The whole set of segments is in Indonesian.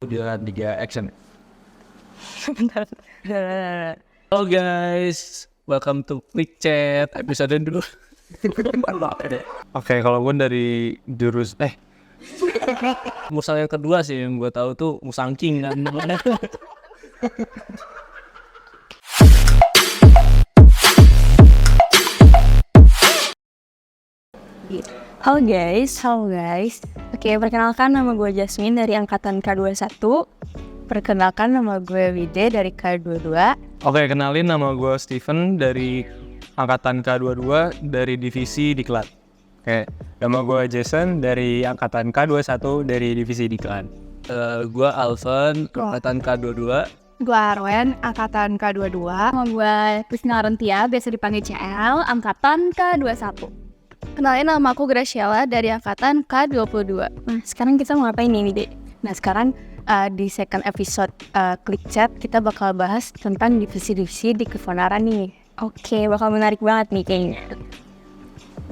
Udah 3 action. Bentar. Halo guys, welcome to Quick Chat episode 2. Oke, kalau gue dari jurus Musang yang kedua sih yang gue tahu tuh Musangking kan. Halo guys. Oke, perkenalkan nama gue Jasmine dari angkatan K21. Perkenalkan nama gue Wide dari K22. Oke, kenalin nama gue Steven dari angkatan K22 dari divisi Diklat. Oke, nama gue Jason dari angkatan K21 dari divisi Diklat. Gue Alvan, angkatan K22. Gue Arwen, angkatan K22. Nama gue Priscilla Rentia, biasa dipanggil CL, angkatan K21. Kenalin, nama aku Graciela dari angkatan K22. Nah, sekarang kita mau ngapain nih, Wide? Nah, sekarang di second episode Quick Chat kita bakal bahas tentang divisi-divisi di Kefonara nih. Oke, bakal menarik banget nih kayaknya.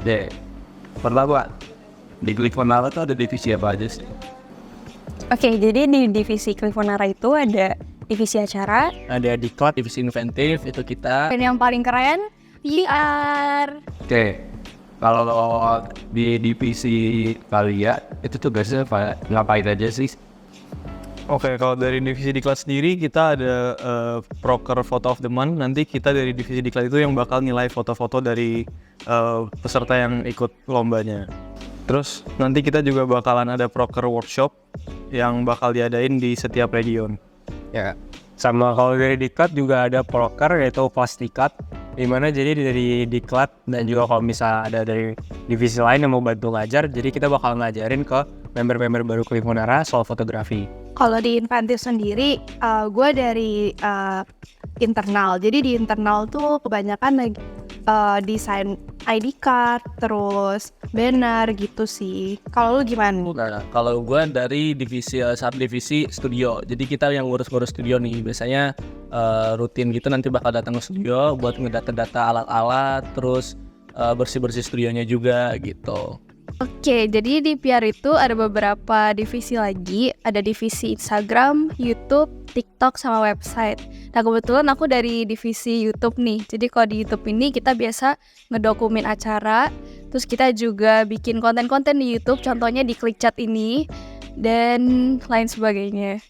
Deh, pertama di Kefonara tuh ada divisi apa aja sih? Oke, jadi di divisi Kefonara itu ada divisi acara. Ada Diklat, divisi inventif, itu kita. Dan yang paling keren, PR. Oke, kalau di divisi kalian itu tugasnya ngapain aja sih? Oke, kalau dari divisi Diklat sendiri kita ada proker photo of the month. Nanti kita dari divisi Diklat itu yang bakal nilai foto-foto dari peserta yang ikut lombanya. Terus nanti kita juga bakalan ada proker workshop yang bakal diadain di setiap region. Ya, sama kalau dari Diklat juga ada proker yaitu Plastikat, dimana jadi dari Diklat dan juga kalau misal ada dari divisi lain yang mau bantu ngajar, jadi kita bakal ngajarin ke member-member baru Kefonara soal fotografi. Kalau di inventif sendiri, gue dari internal. Jadi di internal tuh kebanyakan desain ID card, terus banner gitu sih. Kalau lu gimana? Nah, kalau gue dari divisi subdivisi studio. Jadi kita yang ngurus-ngurus studio nih. Biasanya rutin gitu nanti bakal datang ke studio buat ngedata-data alat-alat, terus bersih-bersih studionya juga gitu. Oke, jadi di PR itu ada beberapa divisi lagi. Ada divisi Instagram, YouTube, TikTok, sama website. Nah, kebetulan aku dari divisi YouTube nih. Jadi kalau di YouTube ini kita biasa ngedokumen acara. Terus kita juga bikin konten-konten di YouTube, contohnya di Quick Chat ini, dan lain sebagainya.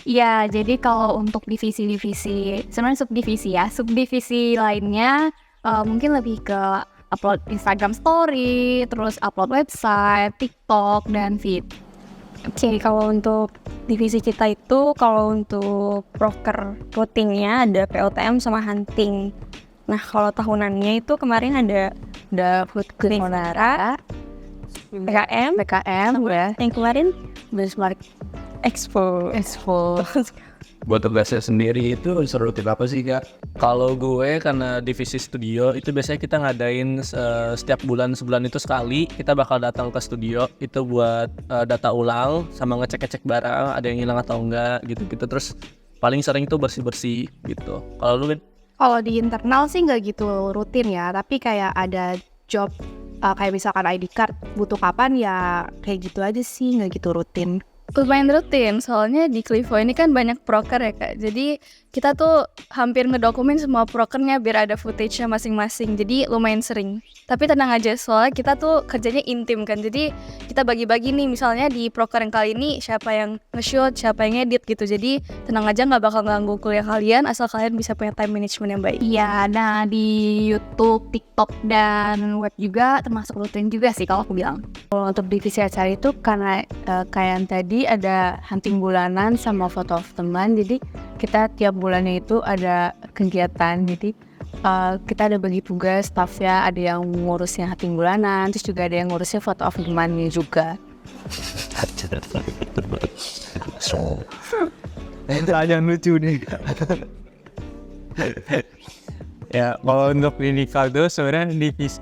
Ya, jadi kalau untuk divisi-divisi, sebenarnya subdivisi lainnya mungkin lebih ke upload Instagram story, terus upload website, TikTok, dan feed. Oke, kalau untuk divisi kita itu, kalau untuk proker rutinnya ada POTM sama hunting. Nah, kalau tahunannya itu kemarin ada Food Kefonara, PKM, ya. yang kemarin Benchmark Expo. Buat tugasnya sendiri itu serutin apa sih, Kak? Kalau gue karena divisi studio itu biasanya kita ngadain setiap sebulan itu sekali kita bakal datang ke studio itu buat data ulang sama ngecek-ngecek barang ada yang hilang atau enggak gitu-gitu. Terus paling sering itu bersih-bersih gitu. Kalau lu kan? Kalau di internal sih nggak gitu rutin ya, tapi kayak ada job kayak misalkan ID card butuh kapan ya kayak gitu aja sih, nggak gitu rutin. Lumayan rutin, soalnya di Clivo ini kan banyak proker ya kak. Jadi kita tuh hampir ngedokumen semua prokernya biar ada footage-nya masing-masing. Jadi lumayan sering. Tapi tenang aja, soalnya kita tuh kerjanya intim kan. Jadi kita bagi-bagi nih, misalnya di proker yang kali ini siapa yang nge-shoot, siapa yang edit gitu. Jadi tenang aja, nggak bakal ganggu kuliah kalian asal kalian bisa punya time management yang baik. Iya, nah di YouTube, TikTok, dan web juga termasuk rutin juga sih kalau aku bilang. Kalau untuk divisi acara itu karena kayak yang tadi ada hunting bulanan sama foto of teman, jadi kita tiap bulannya itu ada kegiatan. Jadi kita ada bagi tugas staffnya, ada yang ngurusnya hunting bulanan, terus juga ada yang ngurusnya foto of temannya juga. Pertanyaan lucu nih. Ya, kalau untuk klinikal tuh sebenarnya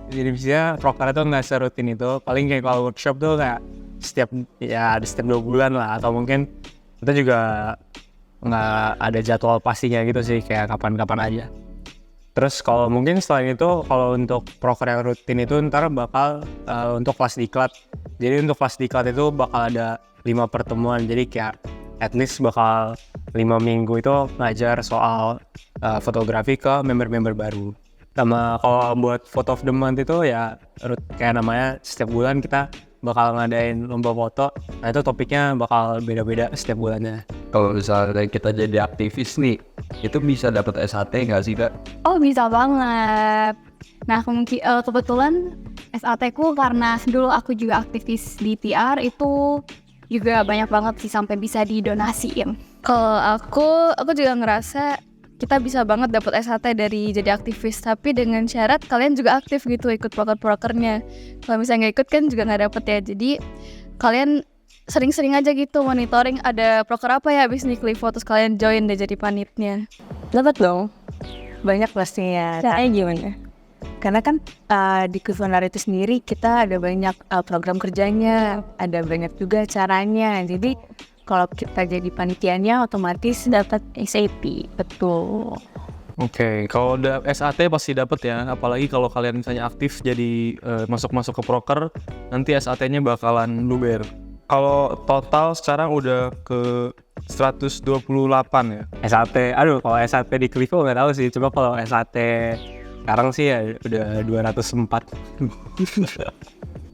divisinya proker itu nggak serutin itu. Paling kayak kalau workshop tuh kayak setiap 2 bulan lah, atau mungkin kita juga nggak ada jadwal pastinya gitu sih, kayak kapan-kapan aja. Terus kalau mungkin selain itu, kalau untuk proker yang rutin itu ntar bakal untuk kelas diklat. Jadi untuk kelas diklat itu bakal ada 5 pertemuan. Jadi kayak at least bakal 5 minggu itu ngajar soal fotografi ke member-member baru. Sama kalau buat photo of the month itu ya kayak namanya setiap bulan kita bakal ngadain lomba foto. Nah itu topiknya bakal beda-beda setiap bulannya. Kalau misalnya kita jadi aktivis nih, itu bisa dapat SAT nggak sih Kak? Oh bisa banget. Nah kebetulan SAT ku karena dulu aku juga aktivis di PR itu juga banyak banget sih sampai bisa didonasiin. Kalau aku juga ngerasa kita bisa banget dapat SAT dari jadi aktivis, tapi dengan syarat kalian juga aktif gitu ikut proker-prokernya. Kalau misalnya nggak ikut kan juga nggak dapet ya. Jadi kalian sering-sering aja gitu monitoring ada proker apa ya habis nih Clivo, terus kalian join deh jadi panitnya. Dapat dong. Banyak pastinya. Caranya gimana? Karena kan di Clifonar itu sendiri kita ada banyak program kerjanya, ada banyak juga caranya. Jadi kalau kita jadi panitianya otomatis dapat SAP. Betul. Oke, kalau udah SAT pasti dapet ya, apalagi kalau kalian misalnya aktif jadi masuk-masuk ke proker, nanti SAT-nya bakalan luber. Kalau total sekarang udah ke 128 ya. SAT, kalau SAT di Clivo nggak tahu sih, coba kalau SAT sekarang sih ya udah 204.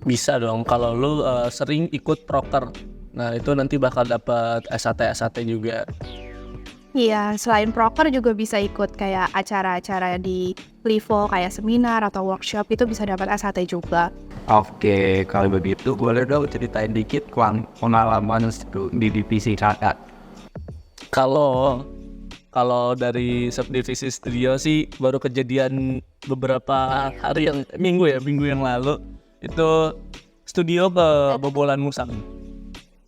Bisa dong kalau lu sering ikut proker. Nah itu nanti bakal dapat SAT juga. Iya, selain proker juga bisa ikut kayak acara-acara di Clivo kayak seminar atau workshop, itu bisa dapat SAT juga. Oke, kalau begitu boleh dong ceritain dikit pengalaman di divisi kakak. Kalau dari subdivisi studio sih baru kejadian beberapa minggu yang lalu itu studio kebobolan musang.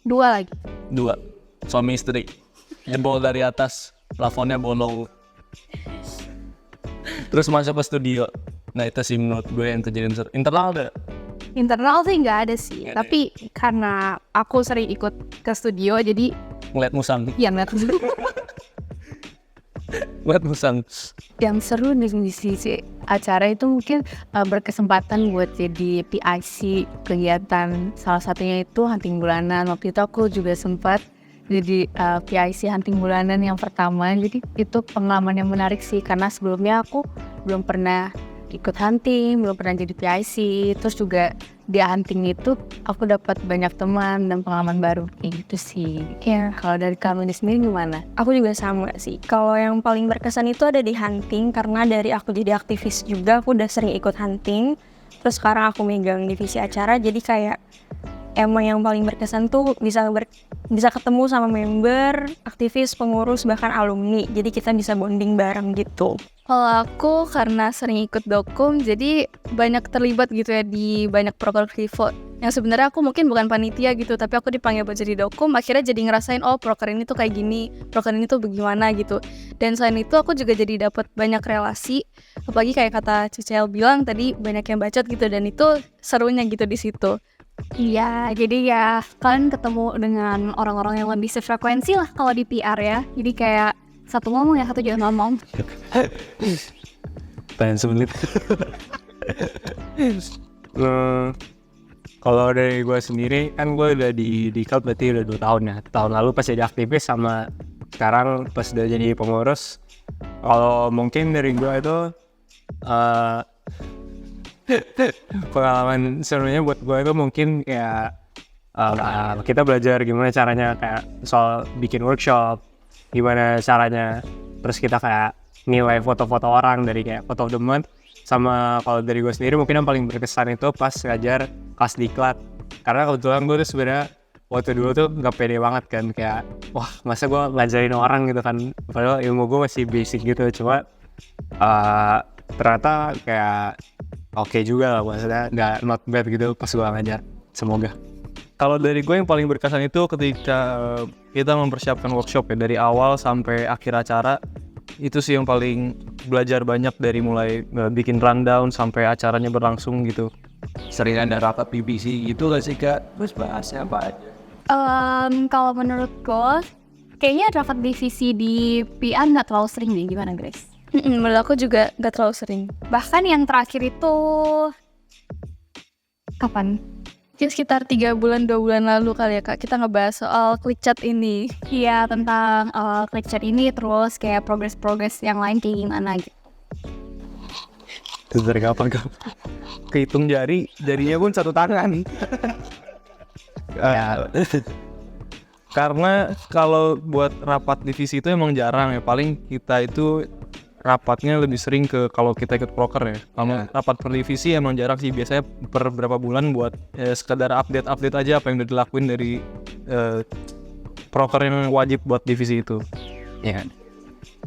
2 lagi. 2 suami istri jebol dari atas, plafonnya bolong, terus masuk ke studio. Nah itu sih menurut gue yang kejadian seru. Internal ada? Internal sih nggak ada sih, tapi karena aku sering ikut ke studio jadi Ngeliat musang. ya ngeliat Ngeliat musang. Yang seru di sisi acara itu mungkin berkesempatan buat jadi PIC kegiatan, salah satunya itu hunting bulanan. Waktu itu aku juga sempat jadi PIC hunting bulanan yang pertama. Jadi itu pengalaman yang menarik sih, karena sebelumnya aku belum pernah ikut hunting, belum pernah jadi PIC. Terus juga di hunting itu aku dapat banyak teman dan pengalaman baru kayak gitu sih. Iya. Kalau dari kamu sendiri gimana? Aku juga sama sih. Kalau yang paling berkesan itu ada di hunting, karena dari aku jadi aktivis juga aku udah sering ikut hunting. Terus sekarang aku megang divisi acara, jadi kayak emang yang paling berkesan tuh bisa ketemu sama member, aktivis, pengurus, bahkan alumni. Jadi kita bisa bonding bareng gitu. Kalau aku karena sering ikut dokum, jadi banyak terlibat gitu ya di banyak proker Clivo. Yang sebenarnya aku mungkin bukan panitia gitu, tapi aku dipanggil buat jadi dokum, akhirnya jadi ngerasain oh proker ini tuh kayak gini, proker ini tuh bagaimana gitu. Dan selain itu aku juga jadi dapat banyak relasi, apalagi kayak kata Cicel bilang tadi banyak yang bacot gitu, dan itu serunya gitu di situ. Iya, jadi ya kalian ketemu dengan orang-orang yang lebih sefrekuensi lah kalau di PR ya. Jadi kayak satu ngomong ya, satu jangan ngomong. Pengen sulit. Kalau dari gue sendiri kan gue udah di CALT berarti udah 2 tahun ya. Tahun lalu pas jadi aktivis sama sekarang pas udah jadi pengurus. Kalau mungkin dari gue itu pengalaman serunya buat gue itu mungkin kayak kita belajar gimana caranya kayak soal bikin workshop, gimana caranya, terus kita kayak nilai foto-foto orang dari kayak photo of the month. Sama kalau dari gue sendiri mungkin yang paling berkesan itu pas ngajar kelas diklat, karena kebetulan gue tuh sebenarnya waktu dulu tuh gak pede banget kan, kayak wah masa gue ngajarin orang gitu kan, padahal ilmu gue masih basic gitu. Cuma ternyata kayak oke juga lah, maksudnya nggak not bad gitu pas gue ngajar. Semoga. Kalau dari gue yang paling berkesan itu ketika kita mempersiapkan workshop ya, dari awal sampai akhir acara. Itu sih yang paling belajar banyak, dari mulai bikin rundown sampai acaranya berlangsung gitu. Sering ada rapat divisi gitu gak sih Kak? Terus bahasnya apa aja? Kalau menurut gue, kayaknya rapat divisi di PR nggak terlalu sering nih. Gimana Grace? Menurut aku juga gak terlalu sering. Bahkan yang terakhir itu kapan? Ya sekitar 3 bulan 2 bulan lalu kali ya Kak, kita ngebahas soal ClickChat ini. Iya, tentang ClickChat ini, terus kayak progres-progres yang lain kayak gimana gitu. Itu dari kapan kak? Kehitung jarinya pun 1 tangan. Karena kalau buat rapat divisi itu emang jarang ya. Paling kita itu rapatnya lebih sering ke kalau kita ikut proker ya. Kalau rapat per divisi emang jarang sih. Biasanya per berapa bulan buat sekedar update aja apa yang udah dilakuin dari proker yang wajib buat divisi itu. Ya.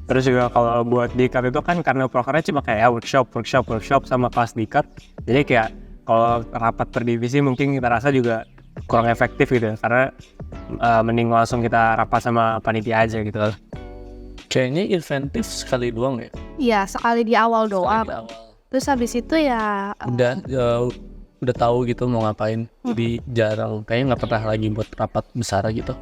Terus juga kalau buat dikat itu kan karena prokernya cuma kayak workshop sama kelas dikat. Jadi kayak kalau rapat per divisi mungkin kita rasa juga kurang efektif gitu ya. Karena mending langsung kita rapat sama panitia aja gitu. Kayaknya inventif sekali doang ya. Iya, sekali di awal doang. Di awal. Terus habis itu ya Udah tahu gitu mau ngapain. Jadi jarang, kayaknya nggak pernah lagi buat rapat besar gitu.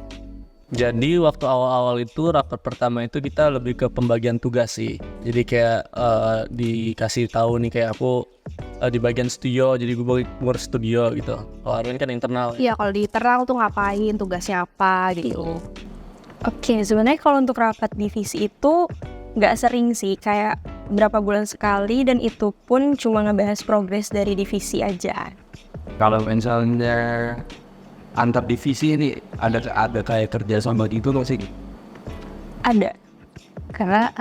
Jadi waktu awal-awal itu rapat pertama itu kita lebih ke pembagian tugas sih. Jadi kayak dikasih tahu nih kayak aku di bagian studio, jadi gue ngurus studio gitu. Kalau Arwin kan internal. iya kalau di internal tuh ngapain, tugasnya apa gitu. Oke, sebenarnya kalau untuk rapat divisi itu nggak sering sih, kayak berapa bulan sekali dan itu pun cuma ngebahas progres dari divisi aja. Kalau misalnya antar divisi ini ada kayak kerja sama gitu nggak sih? Ada. Karena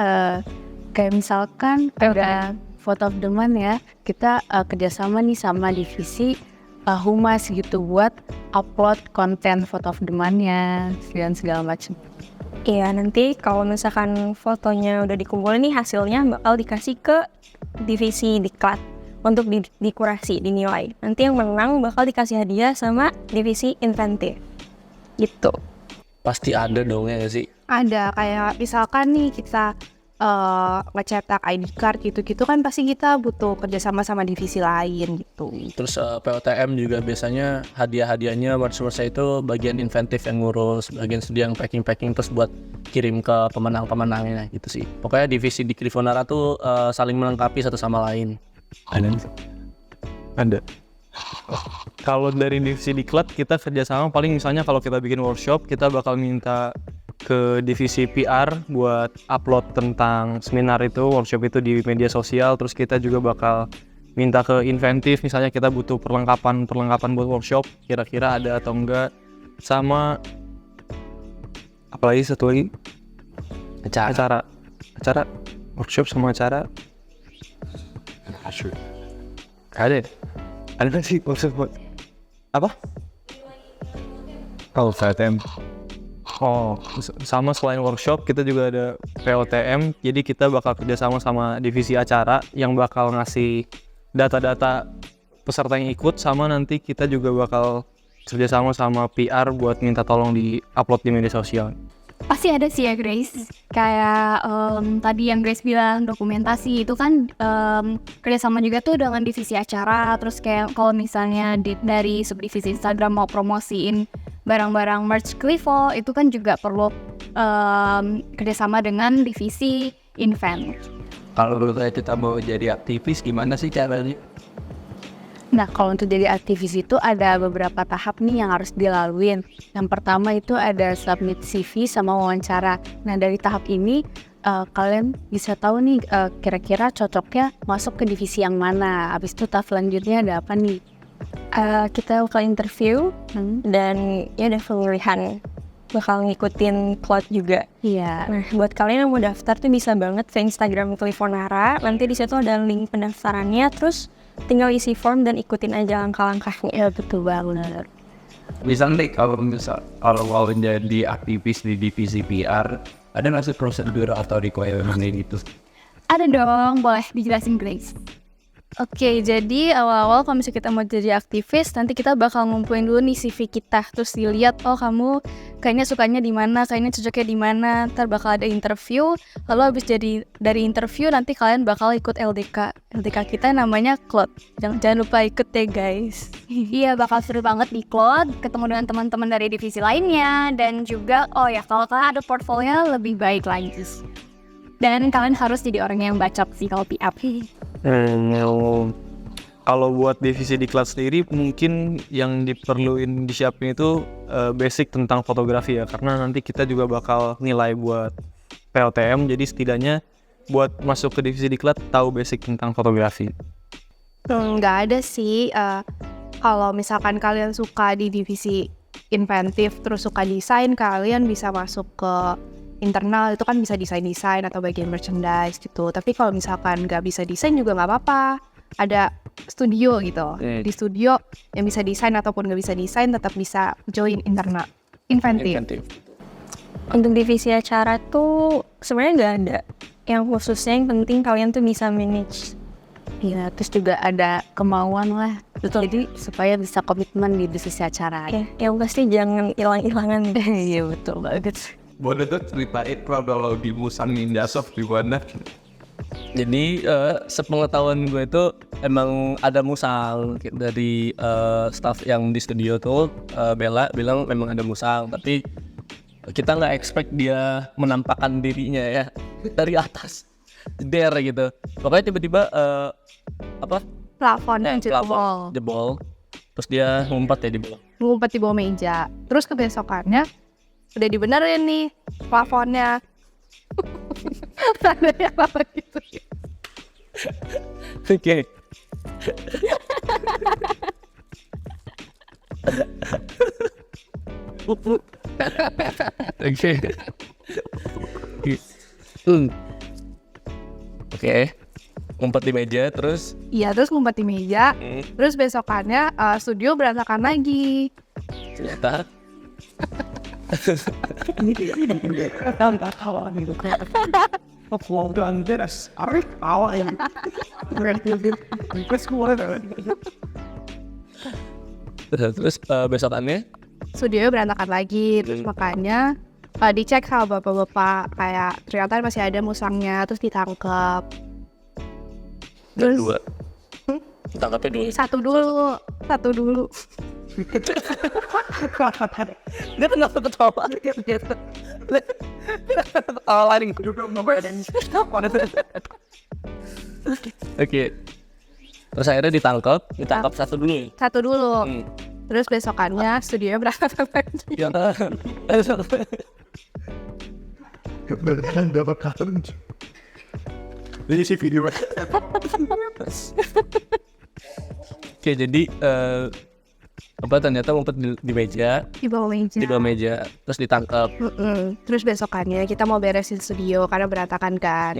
kayak misalkan udah photo of the month ya, kita kerjasama nih sama divisi humas gitu buat upload konten photo of the month-nya dan segala macam. Iya, nanti kalau misalkan fotonya udah dikumpulin nih hasilnya bakal dikasih ke divisi diklat untuk dikurasi, dinilai. Nanti yang menang bakal dikasih hadiah sama divisi inventif. Gitu. Pasti ada dong ya nggak sih? Ada kayak misalkan nih kita ngecetak ID card gitu-gitu kan pasti kita butuh kerjasama sama divisi lain gitu. Terus POTM juga biasanya hadiah-hadiahnya merch-merch itu bagian inventif yang ngurus, bagian studi yang packing terus buat kirim ke pemenang-pemenangnya gitu sih. Pokoknya divisi di Clifonara tuh saling melengkapi satu sama lain. Ada. Kalau dari divisi diklat kita kerjasama paling misalnya kalau kita bikin workshop kita bakal minta ke divisi PR buat upload tentang seminar itu, workshop itu di media sosial. Terus kita juga bakal minta ke inventif, misalnya kita butuh perlengkapan buat workshop, kira-kira ada atau enggak. Sama apalagi satu lagi acara workshop sama acara. Ada nggak sih workshop apa? Kalau VTM Oh, sama selain workshop kita juga ada POTM. Jadi kita bakal kerjasama sama divisi acara yang bakal ngasih data-data peserta yang ikut, sama nanti kita juga bakal kerjasama sama PR buat minta tolong di-upload di media sosial. Pasti ada sih ya Grace. Kayak tadi yang Grace bilang dokumentasi itu kan kerjasama juga tuh dengan divisi acara. Terus kayak kalau misalnya dari subdivisi Instagram mau promosiin barang-barang merch Clivo itu kan juga perlu kerjasama dengan divisi event. kalau kita mau jadi aktivis gimana sih caranya? Nah, kalau untuk jadi aktivis itu ada beberapa tahap nih yang harus dilaluin. Yang pertama itu ada submit CV sama wawancara. Nah, dari tahap ini kalian bisa tahu nih kira-kira cocoknya masuk ke divisi yang mana. Habis itu tahap selanjutnya ada apa nih? Kita bakal interview dan ya ada pemilihan, bakal ngikutin cloud juga. Iya. Nah, buat kalian yang mau daftar tuh bisa banget ke Instagram Clifonara. Nanti di situ ada link pendaftarannya, terus tinggal isi form dan ikutin aja langkah-langkahnya. Ya betul banget. Misalnya kalau mau menjadi aktivis di divisi PR, ada nggak sih prosedur atau requirement gitu? Ada dong, boleh dijelasin Grace. Oke, jadi awal-awal kalau misalnya kita mau jadi aktivis, nanti kita bakal ngumpulin dulu nih CV kita, terus dilihat, oh kamu kayaknya sukanya di mana, kayaknya cocoknya di mana. Ntar bakal ada interview, lalu habis dari interview nanti kalian bakal ikut LDK. LDK kita namanya Cloud. Jangan lupa ikut deh guys. Iya, bakal seru banget di Cloud, ketemu dengan teman-teman dari divisi lainnya, dan juga oh ya kalau kalian ada portfolio lebih baik lagi. Dan kalian harus jadi orang yang bacot sih kalau PR. Kalau buat divisi diklat sendiri mungkin yang diperluin disiapin itu basic tentang fotografi ya, karena nanti kita juga bakal nilai buat POTM, jadi setidaknya buat masuk ke divisi diklat tahu basic tentang fotografi. Nggak ada sih. Kalau misalkan kalian suka di divisi inventif terus suka desain, kalian bisa masuk ke internal, itu kan bisa desain atau bagian merchandise gitu. Tapi kalau misalkan nggak bisa desain juga nggak apa-apa, ada studio gitu. Di studio yang bisa desain ataupun nggak bisa desain tetap bisa join internal inventif. Untuk divisi acara tuh sebenarnya nggak ada yang khususnya, yang penting kalian tuh bisa manage. Iya, terus juga ada kemauan lah. Betul. Jadi supaya bisa komitmen di divisi acara. Ya, yang pasti jangan hilang-hilangan. Iya betul banget. Boleh tuh ceritain kalau di Musang Ninja Soft gimana? Jadi sepengetahuan gue itu emang ada musang dari staff yang di studio tuh. Bella bilang memang ada musang, tapi kita nggak expect dia menampakkan dirinya ya dari atas jeder gitu. Pokoknya tiba-tiba Plafon plafon jebol, terus dia ngumpet ya di bawah. ngumpet di bawah meja. Terus kebesokannya udah dibenerin nih plafonnya. Tandanya apa gitu. Oke. Oke. Ngumpet di meja terus Iya, terus ngumpet di meja. Terus besokannya studio berantakan lagi. ternyata terus besokannya Studio berantakan lagi. Terus makanya dicek sama bapak-bapak, kayak ternyata masih ada musangnya, terus ditangkap. Terus dua. Tangkapnya dua. satu dulu. Dia kenapa ketawa? Ketawa lari. Oke. Terus akhirnya ditangkap satu dulu. Satu dulu. Hmm. Terus besokannya studionya berantakan lagi. Ya. Dapat kartu. Ini sih video. Oke, jadi ternyata ngumpet di meja, Di bawah meja. di bawah meja, terus ditangkap. Terus besokannya kita mau beresin studio karena berantakan kan.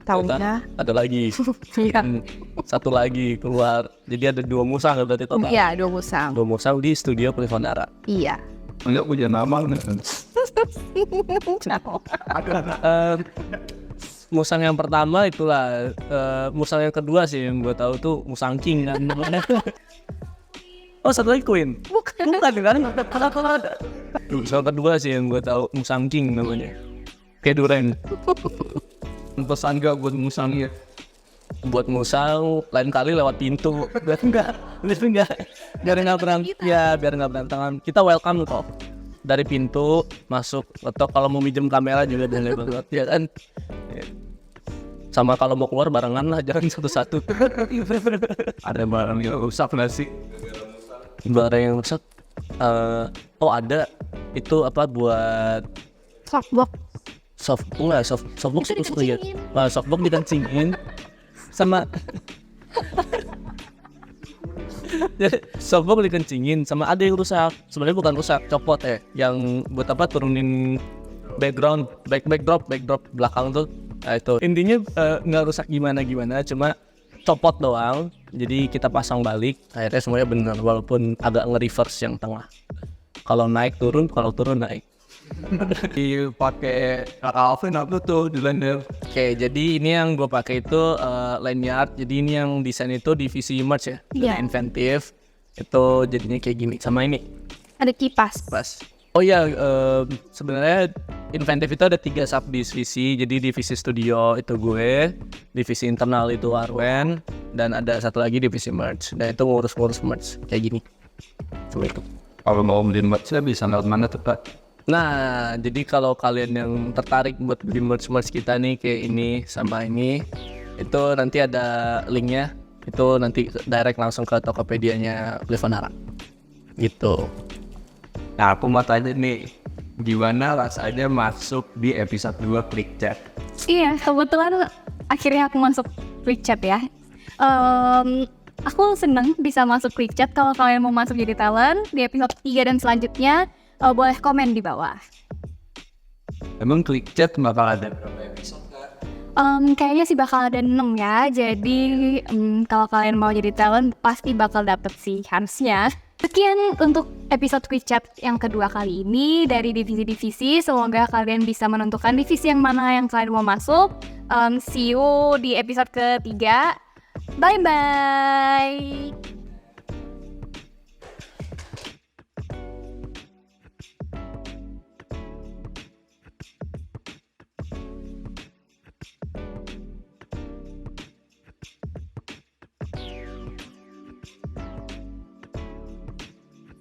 Taunya Ada lagi. iya. Satu lagi keluar. Jadi ada dua musang berarti total. Iya, 2 musang. Dua musang di studio Privondara. Iya. Enggak punya nama nih. Musang yang pertama itulah musang yang kedua sih yang gue tahu tuh musang king kan namanya. Oh, satu lagi Queen. Bukan kan? Musang kedua sih yang gue tahu musang king namanya. Kayak duren. Pesan gak buat musangnya? Buat musang lain kali lewat pintu. Biar enggak berantakan. Kita welcome kok. Dari pintu masuk, atau kalau mau minjem kamera juga boleh banget ya kan. Sama kalau mau keluar barengan lah, jangan satu-satu. Ada barang yang rusak nggak sih? Barang yang rusak, ada itu apa buat Softbox. softbox itu lihat. Softbox dikencingin sama softbox dikencingin sama ada yang rusak. Sebenarnya bukan rusak, copot ya. Yang buat apa turunin background, backdrop belakang tuh. Nah, itu intinya nggak rusak gimana, cuma copot doang. Jadi kita pasang balik. Akhirnya semuanya benar walaupun agak nge-reverse yang tengah. Kalau naik turun, kalau turun naik. Pakai Alvin apa tuh di liner? Oke, jadi ini yang gue pakai itu lanyard. Jadi ini yang desain itu divisi merch ya, Iya. inventif. Itu jadinya kayak gini sama ini. Ada kipas. Pas. Oh ya, sebenarnya inventif itu ada 3 subdivisi. Jadi divisi studio itu gue, divisi internal itu Arwen, dan ada satu lagi divisi merch. Dan itu ngurus merch kayak gini. Seperti itu. Kalau mau beli merch bisa lewat mana tuh Pak? Nah, jadi kalau kalian yang tertarik buat beli merch kita nih kayak ini sama ini, itu nanti ada linknya itu nanti direct langsung ke Tokopedia-nya Clevanara gitu. Nah, aku mau tanya nih, gimana rasanya masuk di episode 2 Click Chat? Iya, kebetulan akhirnya aku masuk Quick Chat ya. Aku seneng bisa masuk Quick Chat. Kalau kalian mau masuk jadi talent di episode 3 dan selanjutnya, boleh komen di bawah. Emang Click Chat bakal ada berapa episode, Kak? Kayaknya sih bakal ada 6 ya. Jadi kalau kalian mau jadi talent pasti bakal dapet sih harusnya. Sekian untuk episode Quick Chat yang kedua kali ini dari divisi-divisi. Semoga kalian bisa menentukan divisi yang mana yang kalian mau masuk. See you di episode ketiga. Bye-bye.